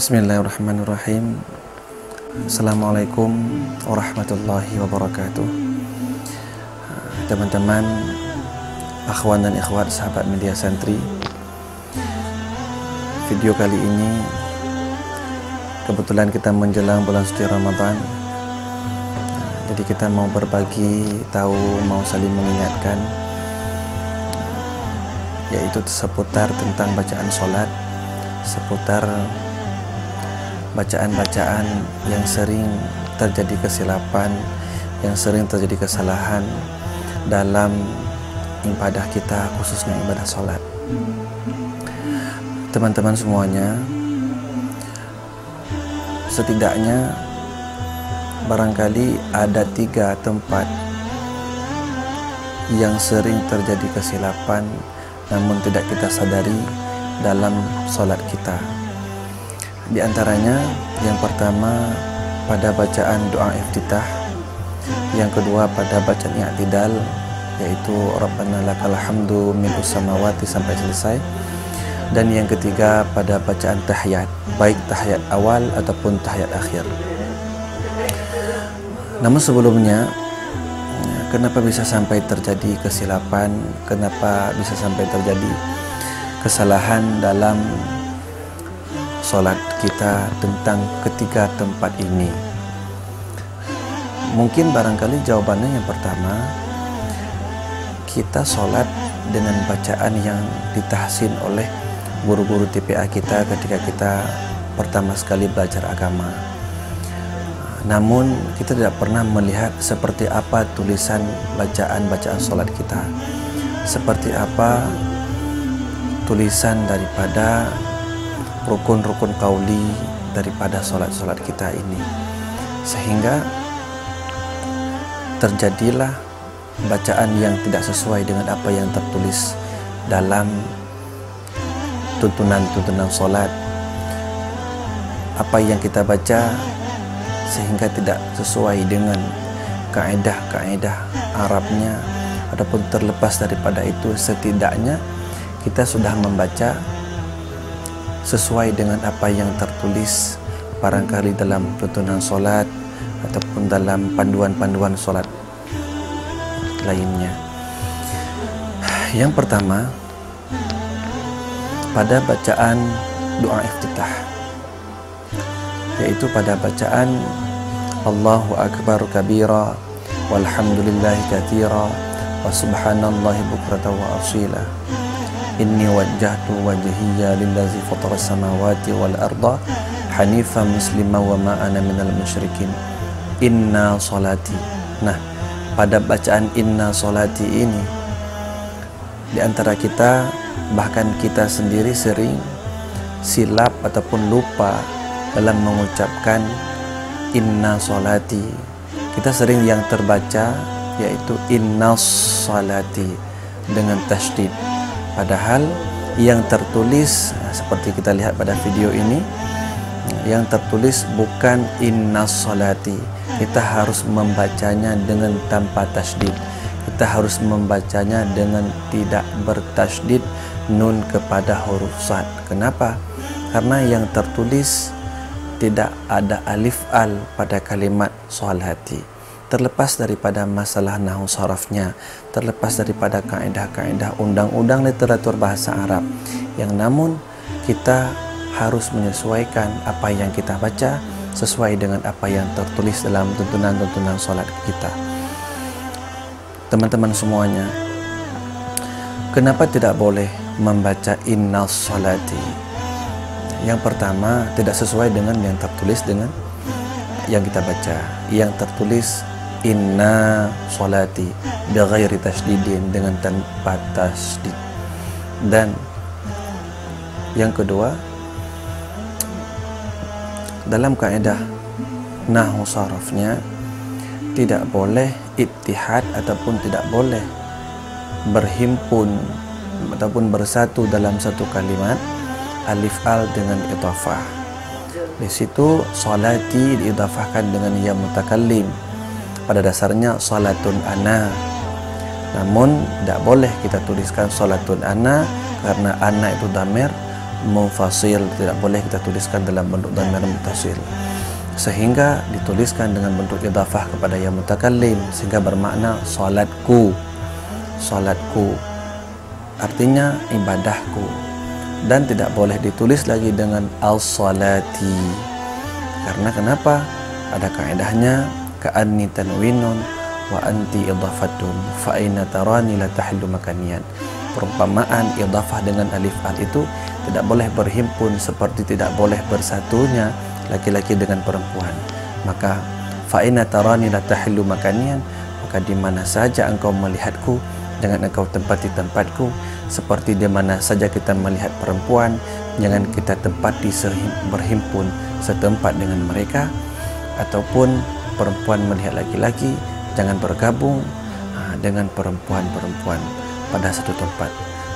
Bismillahirrahmanirrahim. Assalamualaikum warahmatullahi wabarakatuh. Teman-teman, akhwan dan ikhwat sahabat media santri, video kali ini kebetulan kita menjelang bulan suci Ramadan. Jadi kita mau berbagi tahu, mau saling mengingatkan, yaitu seputar tentang bacaan sholat, seputar bacaan-bacaan yang sering terjadi kesilapan, yang sering terjadi kesalahan dalam ibadah kita, khususnya ibadah sholat. Teman-teman semuanya, setidaknya barangkali ada 3 tempat yang sering terjadi kesilapan namun tidak kita sadari dalam sholat kita. Di antaranya, yang pertama pada bacaan doa iftitah, yang kedua pada bacaan i'tidal, yaitu Rabbana lakal hamdu mil'us samawati sampai selesai, dan yang ketiga pada bacaan tahiyat, baik tahiyat awal ataupun tahiyat akhir. Namun sebelumnya, kenapa bisa sampai terjadi kesilapan, kenapa bisa sampai terjadi kesalahan dalam sholat kita tentang ketiga tempat ini? Mungkin barangkali jawabannya yang pertama, kita sholat dengan bacaan yang ditahsin oleh guru-guru TPA kita ketika kita pertama sekali belajar agama. Namun kita tidak pernah melihat seperti apa tulisan bacaan-bacaan sholat kita, seperti apa tulisan daripada rukun-rukun qauli daripada sholat-sholat kita ini, sehingga terjadilah bacaan yang tidak sesuai dengan apa yang tertulis dalam tuntunan-tuntunan sholat. Apa yang kita baca sehingga tidak sesuai dengan kaedah-kaedah Arabnya, ataupun terlepas daripada itu, setidaknya kita sudah membaca sesuai dengan apa yang tertulis barangkali dalam tuntunan sholat ataupun dalam panduan-panduan sholat lainnya. Yang pertama, pada bacaan doa iftitah, yaitu pada bacaan Allahu Akbar kabira walhamdulillahi katsira wa subhanallahi bukratan wa asila. Inni wajjahtu wajhiya lillazi fatara samawati wal arda hanifan muslima wa ma ana minal musyrikin. Inna sholati. Nah, pada bacaan inna sholati ini, di antara kita, bahkan kita sendiri sering silap ataupun lupa dalam mengucapkan inna sholati. Kita sering yang terbaca yaitu inna sholati dengan tasydid. Padahal yang tertulis, seperti kita lihat pada video ini, yang tertulis bukan inna sholati. Kita harus membacanya dengan tanpa tasydid. Kita harus membacanya dengan tidak bertasydid nun kepada huruf sad. Kenapa? Karena yang tertulis tidak ada alif al pada kalimat sholati. Terlepas daripada masalah nahwu sharafnya, terlepas daripada kaedah-kaedah undang-undang literatur bahasa Arab, yang namun kita harus menyesuaikan apa yang kita baca sesuai dengan apa yang tertulis dalam tuntunan-tuntunan sholat kita. Teman-teman semuanya, kenapa tidak boleh membaca inna sholati? Yang pertama, tidak sesuai dengan yang tertulis dengan yang kita baca. Yang tertulis inna sholati bighairi tasydidin, dengan tanpa tasydid. Dan yang kedua, dalam kaidah nahwu sharafnya tidak boleh ittihad ataupun tidak boleh berhimpun ataupun bersatu dalam satu kalimat alif al dengan idhafah. Di situ sholati diidhafahkan dengan ya mutakallim. Pada dasarnya sholatun ana, namun tidak boleh kita tuliskan sholatun ana karena ana itu damir munfasil, tidak boleh kita tuliskan dalam bentuk dhamir muttasil, sehingga dituliskan dengan bentuk idhafah kepada yang mutakallim, sehingga bermakna salatku. Salatku artinya ibadahku, dan tidak boleh ditulis lagi dengan al-salati. Karena kenapa? Ada kaidahnya ka'anni tanwinun wa anti idhafatun fa aina tarani la tahillu makaniyan. Perumpamaan idhafah dengan alif al itu tidak boleh berhimpun seperti tidak boleh bersatunya laki-laki dengan perempuan. Maka fa aina tarani la tahillu makaniyan, maka di mana saja engkau melihatku, jangan engkau tempati tempatku. Seperti di mana saja kita melihat perempuan, jangan kita tempati berhimpun setempat dengan mereka. Ataupun perempuan melihat laki-laki, jangan bergabung dengan perempuan-perempuan pada satu tempat.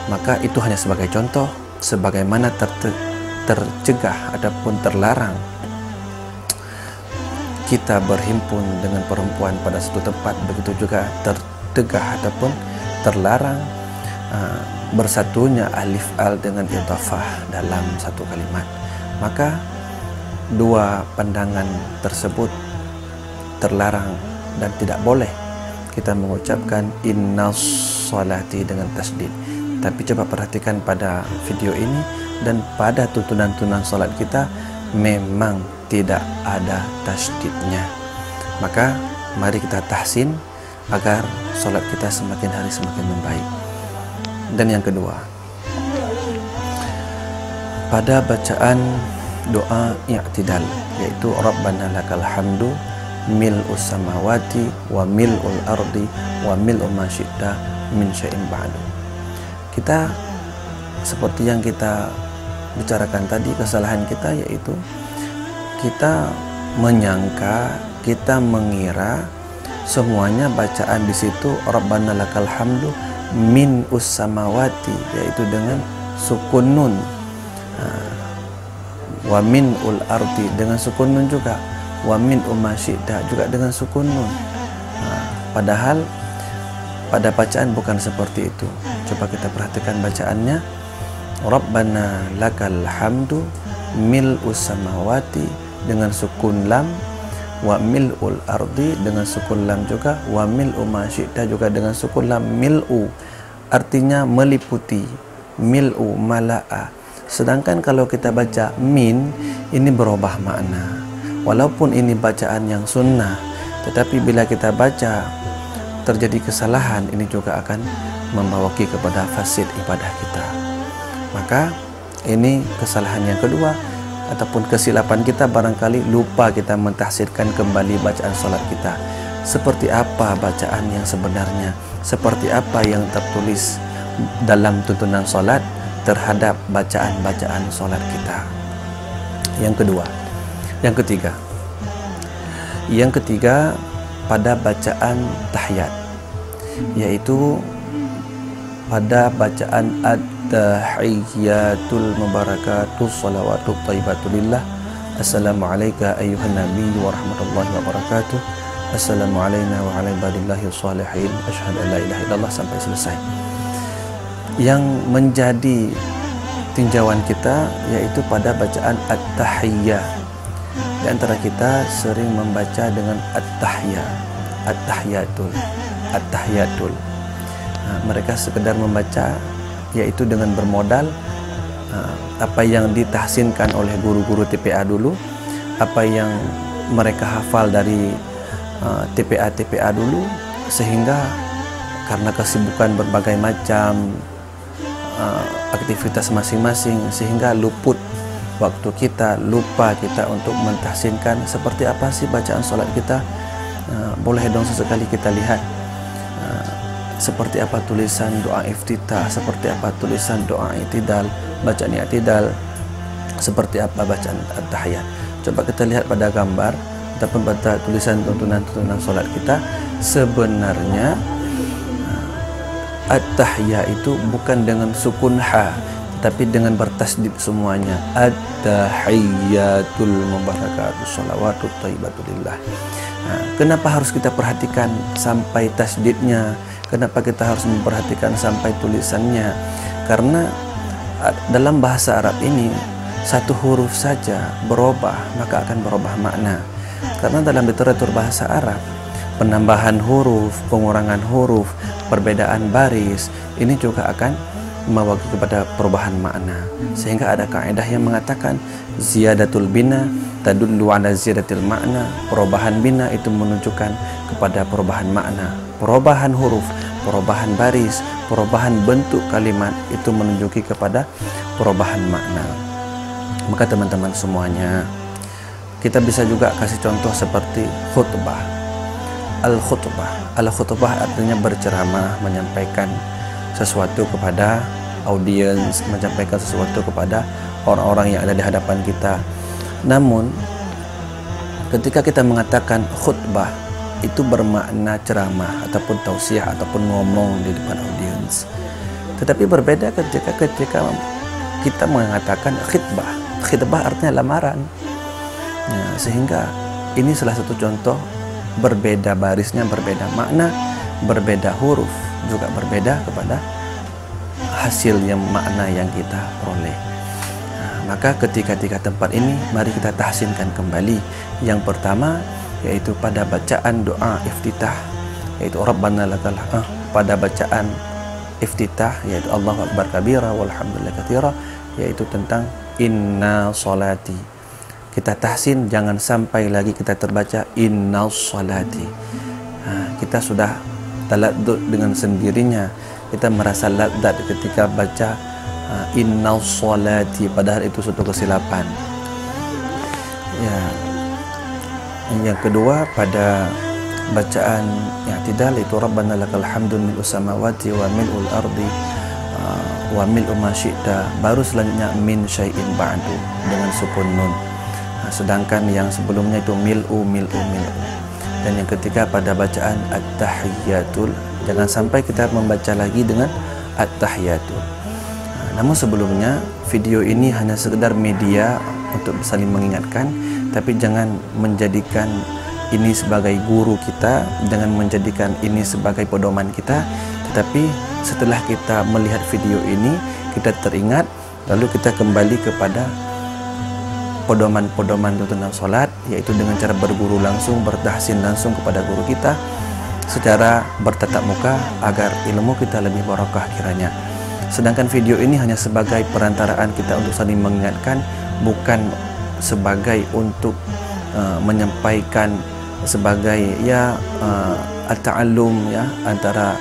Maka itu hanya sebagai contoh, sebagaimana tercegah ataupun terlarang kita berhimpun dengan perempuan pada satu tempat, begitu juga tercegah ataupun terlarang bersatunya alif al dengan idhafah dalam satu kalimat. Maka dua pandangan tersebut terlarang dan tidak boleh kita mengucapkan innas salati dengan tasdid. Tapi coba perhatikan pada video ini dan pada tuntunan-tuntunan salat kita memang tidak ada tasdidnya. Maka mari kita tahsin agar salat kita semakin hari semakin membaik. Dan yang kedua, pada bacaan doa i'tidal, yaitu Rabbana lakal hamdu mil'us samawati wa mil'ul ardi wa mil'u ma syi'ta min syai'in ba'du. Kita seperti yang kita bicarakan tadi, kesalahan kita yaitu kita menyangka, kita mengira semuanya bacaan di situ Rabbana lakal hamdu min ussamawati, yaitu dengan sukun nun, wa min ul ardi dengan sukun nun juga, wa min umasyida juga dengan sukun nun. Padahal pada bacaan bukan seperti itu. Coba kita perhatikan bacaannya, Rabbana lakal hamdu mil ussamawati dengan sukun lam, wa mil'ul ardi dengan sukun lam juga, wa mil'u ma syi'ta juga dengan sukun lam. Mil'u artinya meliputi, mil'u mala'a. Sedangkan kalau kita baca min, ini berubah makna. Walaupun ini bacaan yang sunnah, tetapi bila kita baca terjadi kesalahan, ini juga akan membawaki kepada fasid ibadah kita. Maka ini kesalahan yang kedua, ataupun kesilapan kita, barangkali lupa kita mentahsirkan kembali bacaan solat kita. Seperti apa bacaan yang sebenarnya, seperti apa yang tertulis dalam tuntunan solat terhadap bacaan-bacaan solat kita. Yang kedua, yang ketiga pada bacaan tahiyat, yaitu pada bacaan at-tahiyyatul mubarakatus salawatut thayyibatulillah. Assalamualaikum ayyuhan nabiy wa rahmatullahi wa barakatuh. Assalamu alayna wa ala ibadillahi shalihin. Asyhadu an la ilaha illallah sampai selesai. Yang menjadi tinjauan kita yaitu pada bacaan at-tahiyyah. Di antara kita sering membaca dengan at-tahiyyah, at-tahiyyatul. Mereka sekedar membaca yaitu dengan bermodal apa yang ditahsinkan oleh guru-guru TPA dulu, apa yang mereka hafal dari TPA dulu, sehingga karena kesibukan berbagai macam aktivitas masing-masing sehingga luput waktu kita, lupa kita untuk mentahsinkan seperti apa sih bacaan sholat kita. Boleh dong sesekali kita lihat seperti apa tulisan doa iftitah, seperti apa tulisan doa i'tidal, bacaan i'tidal, seperti apa bacaan at-tahiyat. Coba kita lihat pada gambar ataupun pada tulisan tuntunan-tuntunan solat kita. Sebenarnya at-tahiyat itu bukan dengan sukun ha, tapi dengan bertasdid semuanya. At-tahiyyatul mubarakatus salawatut thayyibatulillah. Kenapa harus kita perhatikan sampai tasdidnya? Kenapa kita harus memperhatikan sampai tulisannya? Karena dalam bahasa Arab ini satu huruf saja berubah maka akan berubah makna. Karena dalam literatur bahasa Arab, penambahan huruf, pengurangan huruf, perbedaan baris ini juga akan membawa kepada perubahan makna. Sehingga ada kaidah yang mengatakan ziyadatul bina tadullu ala ziyadatil makna. Perubahan bina itu menunjukkan kepada perubahan makna. Perubahan huruf, perubahan baris, perubahan bentuk kalimat itu menunjuki kepada perubahan makna. Maka teman-teman semuanya, kita bisa juga kasih contoh seperti khutbah. Al-khutbah artinya berceramah, menyampaikan sesuatu kepada audiens, menyampaikan sesuatu kepada orang-orang yang ada di hadapan kita. Namun ketika kita mengatakan khutbah, itu bermakna ceramah ataupun tausiah ataupun ngomong di depan audiens. Tetapi berbeda ketika kita mengatakan khitbah. Khitbah artinya lamaran. Nah, sehingga ini salah satu contoh berbeda barisnya, berbeda makna, berbeda huruf, juga berbeda kepada hasil yang makna yang kita peroleh. Nah, maka ketika tiga tempat ini mari kita tahsinkan kembali. Yang pertama yaitu pada bacaan doa iftitah, yaitu Rabbana lakal pada bacaan iftitah, yaitu Allahu Akbar kabira walhamdulillah katsira, yaitu tentang inna sholati. Kita tahsin, jangan sampai lagi kita terbaca inna sholati. Kita sudah taladdud dengan sendirinya, kita merasa ladzat ketika baca inna sholati, padahal itu suatu kesilapan. Ya. Yang kedua pada bacaan i'tidal itu Rabbana lakal hamdu mil'u samawati wa mil'ul ardi wa mil'u ma syi'ta, baru selanjutnya min syai'in ba'du dengan sukun nun. Sedangkan yang sebelumnya itu mil'u. Dan yang ketiga pada bacaan at-tahiyyatul, jangan sampai kita membaca lagi dengan at-tahiyyatul. Namun sebelumnya video ini hanya sekedar media untuk saling mengingatkan, tapi jangan menjadikan ini sebagai guru kita, jangan menjadikan ini sebagai pedoman kita. Tetapi setelah kita melihat video ini, kita teringat, lalu kita kembali kepada pedoman-pedoman tuntunan sholat, yaitu dengan cara berguru langsung, bertahsin langsung kepada guru kita secara bertatap muka agar ilmu kita lebih barokah kiranya. Sedangkan video ini hanya sebagai perantaraan kita untuk saling mengingatkan, bukan sebagai untuk menyampaikan sebagai at-ta'allum antara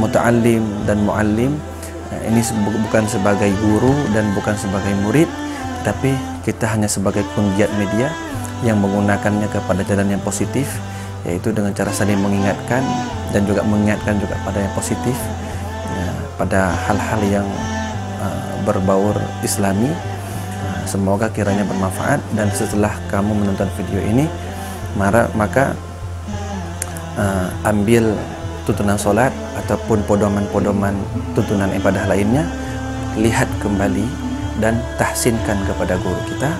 muta'allim dan mu'allim. Ini bukan sebagai guru dan bukan sebagai murid, tapi kita hanya sebagai penggiat media yang menggunakannya kepada jalan yang positif, yaitu dengan cara saling mengingatkan dan juga mengingatkan juga pada yang positif, pada hal-hal yang berbaur islami. Semoga kiranya bermanfaat, dan setelah kamu menonton video ini maka ambil tuntunan sholat ataupun podoman-podoman tuntunan ibadah lainnya, lihat kembali dan tahsinkan kepada guru kita.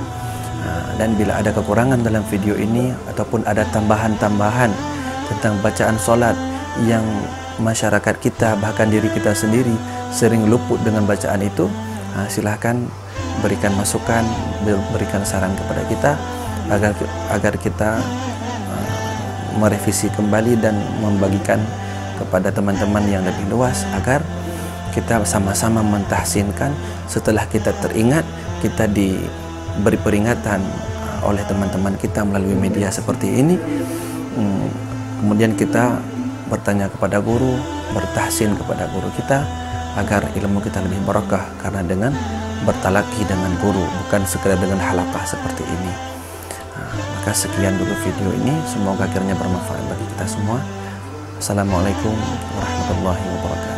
Dan bila ada kekurangan dalam video ini ataupun ada tambahan-tambahan tentang bacaan sholat yang masyarakat kita, bahkan diri kita sendiri sering luput dengan bacaan itu, silahkan berikan masukan, berikan saran kepada kita agar kita merevisi kembali dan membagikan kepada teman-teman yang lebih luas, agar kita sama-sama mentahsinkan. Setelah kita teringat, kita diberi peringatan oleh teman-teman kita melalui media seperti ini, kemudian kita bertanya kepada guru, bertahsin kepada guru kita agar ilmu kita lebih barokah, karena dengan bertalaki dengan guru, bukan sekedar dengan halaqah seperti ini. Maka sekian dulu video ini, semoga akhirnya bermanfaat bagi kita semua. Assalamualaikum warahmatullahi wabarakatuh.